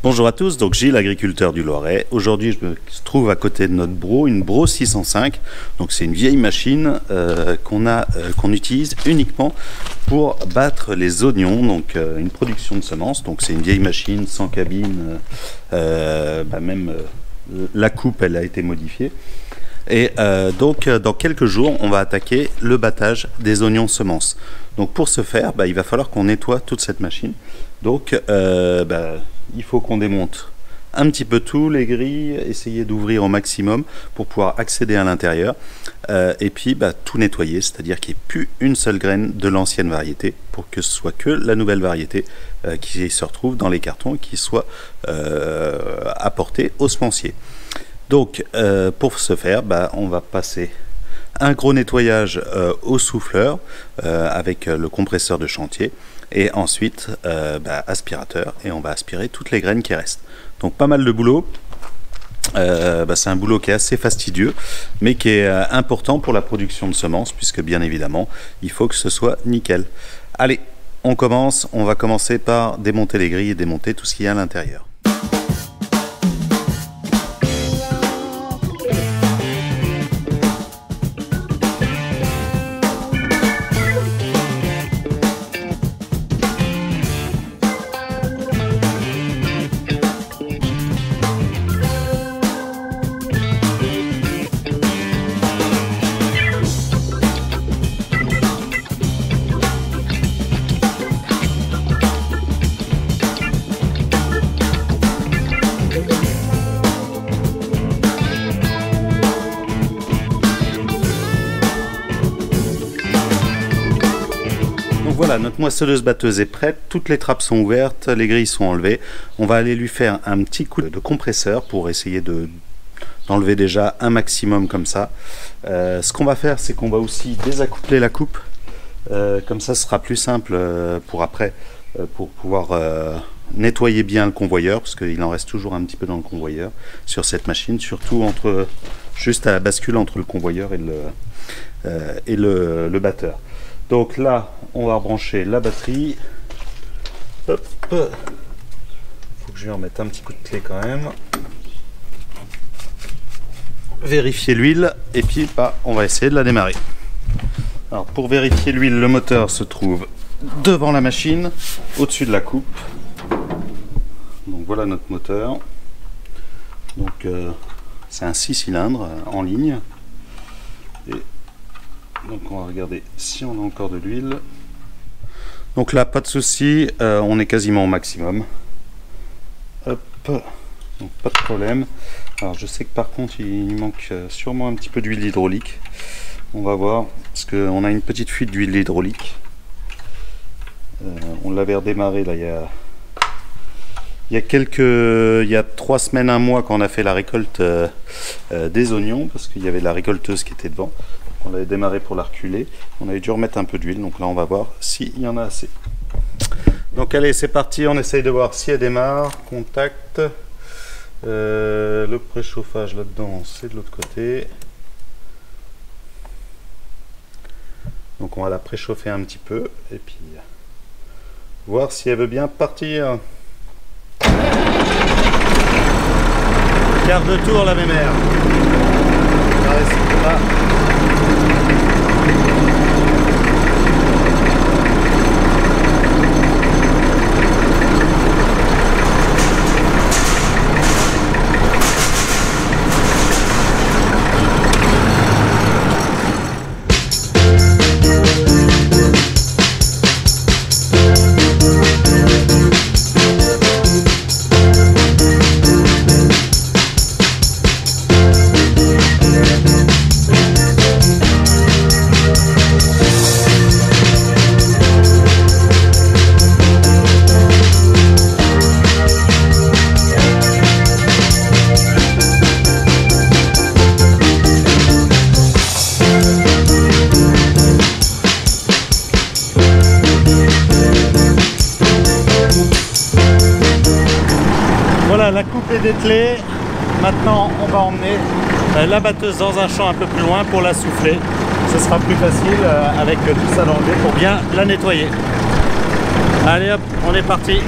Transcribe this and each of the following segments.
Bonjour à tous, donc Gilles, agriculteur du Loiret. Aujourd'hui, je me trouve à côté de notre Bro, une Bro 605. Donc c'est une vieille machine qu'on utilise uniquement pour battre les oignons, donc une production de semences. Donc c'est une vieille machine sans cabine, la coupe elle a été modifiée. Et donc dans quelques jours, on va attaquer le battage des oignons semences. Donc pour ce faire, il va falloir qu'on nettoie toute cette machine. Donc il faut qu'on démonte un petit peu tout, les grilles, essayer d'ouvrir au maximum pour pouvoir accéder à l'intérieur et puis tout nettoyer, c'est-à-dire qu'il n'y ait plus une seule graine de l'ancienne variété pour que ce soit que la nouvelle variété qui se retrouve dans les cartons et qui soit apportée au semencier. Donc pour ce faire, on va passer un gros nettoyage au souffleur avec le compresseur de chantier et ensuite aspirateur, et on va aspirer toutes les graines qui restent. Donc pas mal de boulot. C'est un boulot qui est assez fastidieux mais qui est important pour la production de semences, puisque bien évidemment il faut que ce soit nickel. Allez, on commence. On va commencer par démonter les grilles et démonter tout ce qu'il y a à l'intérieur. Voilà, notre moissonneuse batteuse est prête, toutes les trappes sont ouvertes, les grilles sont enlevées. On va aller lui faire un petit coup de compresseur pour essayer d'enlever déjà un maximum comme ça. Ce qu'on va faire, c'est qu'on va aussi désaccoupler la coupe. Comme ça, ce sera plus simple pour après, pour pouvoir nettoyer bien le convoyeur, parce qu'il en reste toujours un petit peu dans le convoyeur sur cette machine, surtout juste à la bascule entre le convoyeur et le batteur. Donc là, on va rebrancher la batterie. Hop. Faut que je lui en mette un petit coup de clé quand même. Vérifier l'huile et puis on va essayer de la démarrer. Alors pour vérifier l'huile, le moteur se trouve devant la machine, au-dessus de la coupe. Donc voilà notre moteur. Donc c'est un 6 cylindres en ligne. Et donc on va regarder si on a encore de l'huile. Donc là, pas de souci, on est quasiment au maximum. Hop, donc pas de problème. Alors je sais que par contre il manque sûrement un petit peu d'huile hydraulique. On va voir, parce qu'on a une petite fuite d'huile hydraulique. On l'avait redémarré là il y a 3 semaines, un mois, quand on a fait la récolte des oignons, parce qu'il y avait la récolteuse qui était devant. On l'avait démarré pour la reculer. On avait dû remettre un peu d'huile. Donc là, on va voir s'il y en a assez. Donc allez, c'est parti. On essaye de voir si elle démarre. Contact. Le préchauffage là-dedans, c'est de l'autre côté. Donc on va la préchauffer un petit peu. Et puis, voir si elle veut bien partir. Quart de tour, la mémère. Là. Voilà, la coupe est dételée. Maintenant, on va emmener la batteuse dans un champ un peu plus loin pour la souffler. Ce sera plus facile avec tout ça l'enlever pour bien la nettoyer. Allez hop, on est parti.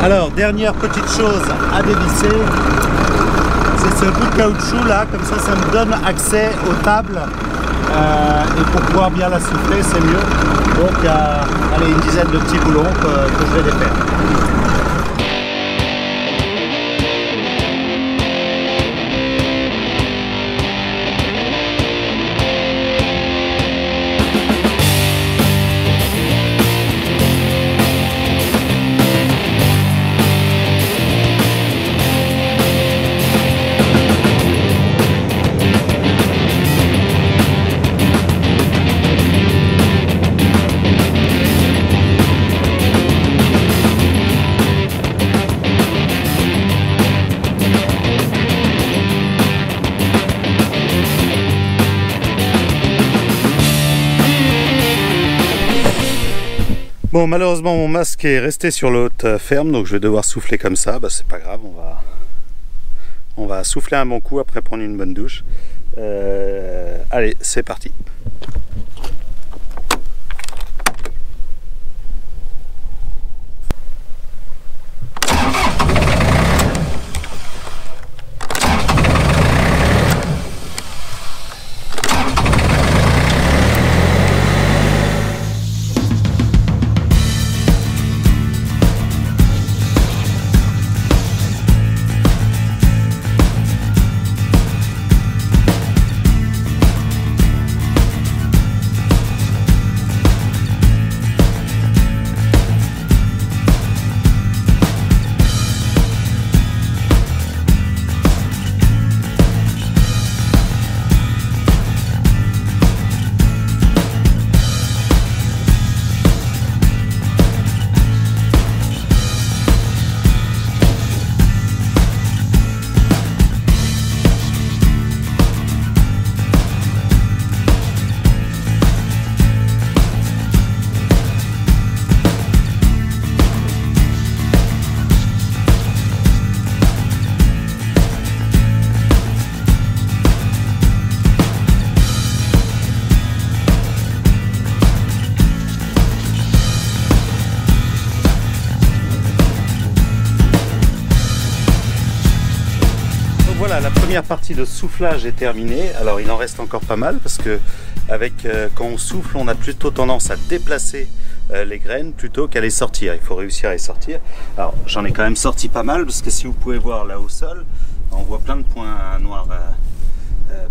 Alors, dernière petite chose à dévisser, c'est ce bout de caoutchouc là, comme ça me donne accès aux tables et pour pouvoir bien la souffler c'est mieux. Donc allez, une dizaine de petits boulons que je vais défaire. Bon, malheureusement mon masque est resté sur l'autre ferme, donc je vais devoir souffler comme ça. Bah, c'est pas grave, on va souffler un bon coup après prendre une bonne douche. Allez, c'est parti. Voilà, la première partie de soufflage est terminée. Alors il en reste encore pas mal parce que quand on souffle, on a plutôt tendance à déplacer les graines plutôt qu'à les sortir. Il faut réussir à les sortir. Alors j'en ai quand même sorti pas mal parce que si vous pouvez voir là au sol, on voit plein de points noirs,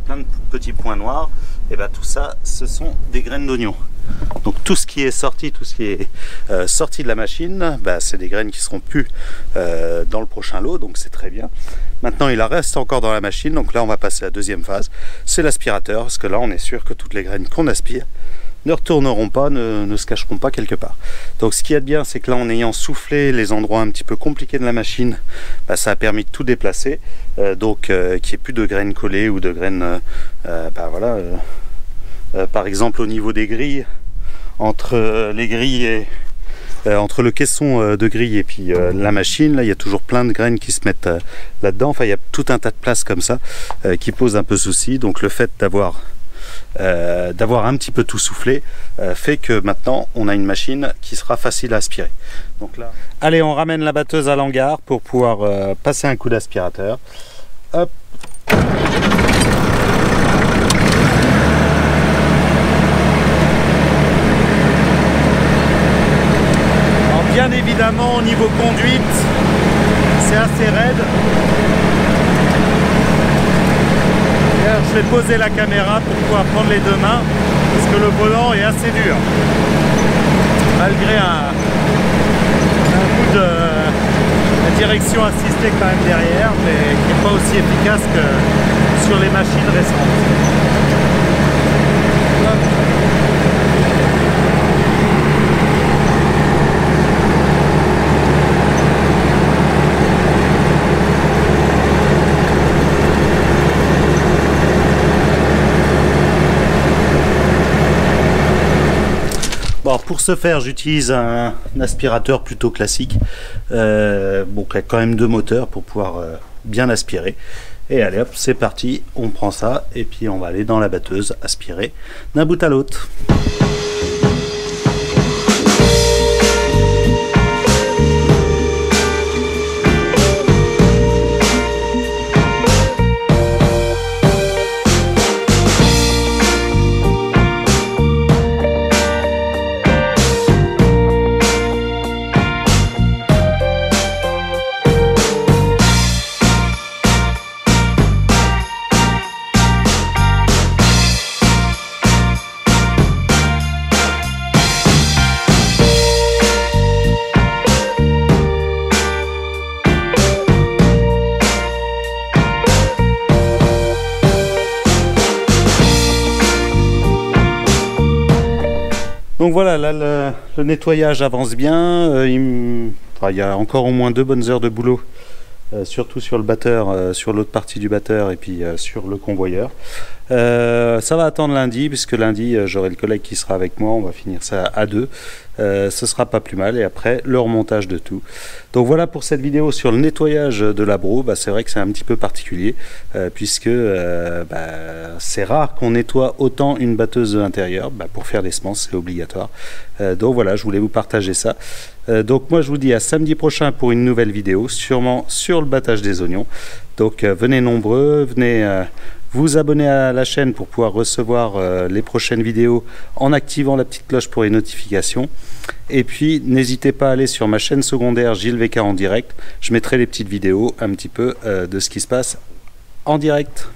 plein de petits points noirs. Et bien tout ça, ce sont des graines d'oignon. Donc tout ce qui est sorti, sorti de la machine, bah, c'est des graines qui seront plus dans le prochain lot, donc c'est très bien. Maintenant il en reste encore dans la machine, donc là on va passer à la deuxième phase, c'est l'aspirateur, parce que là on est sûr que toutes les graines qu'on aspire ne retourneront pas, ne se cacheront pas quelque part. Donc ce qu'il y a de bien, c'est que là en ayant soufflé les endroits un petit peu compliqués de la machine, bah, ça a permis de tout déplacer, donc qu'il n'y ait plus de graines collées ou de graines, bah, voilà, par exemple au niveau des grilles, entre les grilles et entre le caisson de grille et puis la machine, là il y a toujours plein de graines qui se mettent là-dedans. Enfin il y a tout un tas de places comme ça qui posent un peu souci. Donc le fait d'avoir un petit peu tout soufflé fait que maintenant on a une machine qui sera facile à aspirer. Donc là, allez, on ramène la batteuse à l'hangar pour pouvoir passer un coup d'aspirateur. Hop. Bien évidemment, au niveau conduite, c'est assez raide. D'ailleurs, je vais poser la caméra pour pouvoir prendre les deux mains, parce que le volant est assez dur. Malgré un coup de la direction assistée quand même derrière, mais qui n'est pas aussi efficace que sur les machines récentes. Bon, pour ce faire, j'utilise un aspirateur plutôt classique, bon, qui a quand même deux moteurs pour pouvoir bien aspirer. Et allez hop, c'est parti, on prend ça et puis on va aller dans la batteuse aspirer d'un bout à l'autre. Donc voilà, là le nettoyage avance bien. Il y a encore au moins 2 bonnes heures de boulot, surtout sur le batteur, sur l'autre partie du batteur et puis sur le convoyeur. Ça va attendre lundi, puisque lundi j'aurai le collègue qui sera avec moi, on va finir ça à 2. Ce sera pas plus mal, et après le remontage de tout. Donc voilà pour cette vidéo sur le nettoyage de la Bro. C'est vrai que c'est un petit peu particulier, puisque c'est rare qu'on nettoie autant une batteuse intérieure. Pour faire des semences, c'est obligatoire. Donc voilà, je voulais vous partager ça. Donc moi je vous dis à samedi prochain pour une nouvelle vidéo, sûrement sur le battage des oignons. Donc venez nombreux, venez vous abonner à la chaîne pour pouvoir recevoir les prochaines vidéos en activant la petite cloche pour les notifications. Et puis n'hésitez pas à aller sur ma chaîne secondaire Gilles VK en direct. Je mettrai les petites vidéos un petit peu de ce qui se passe en direct.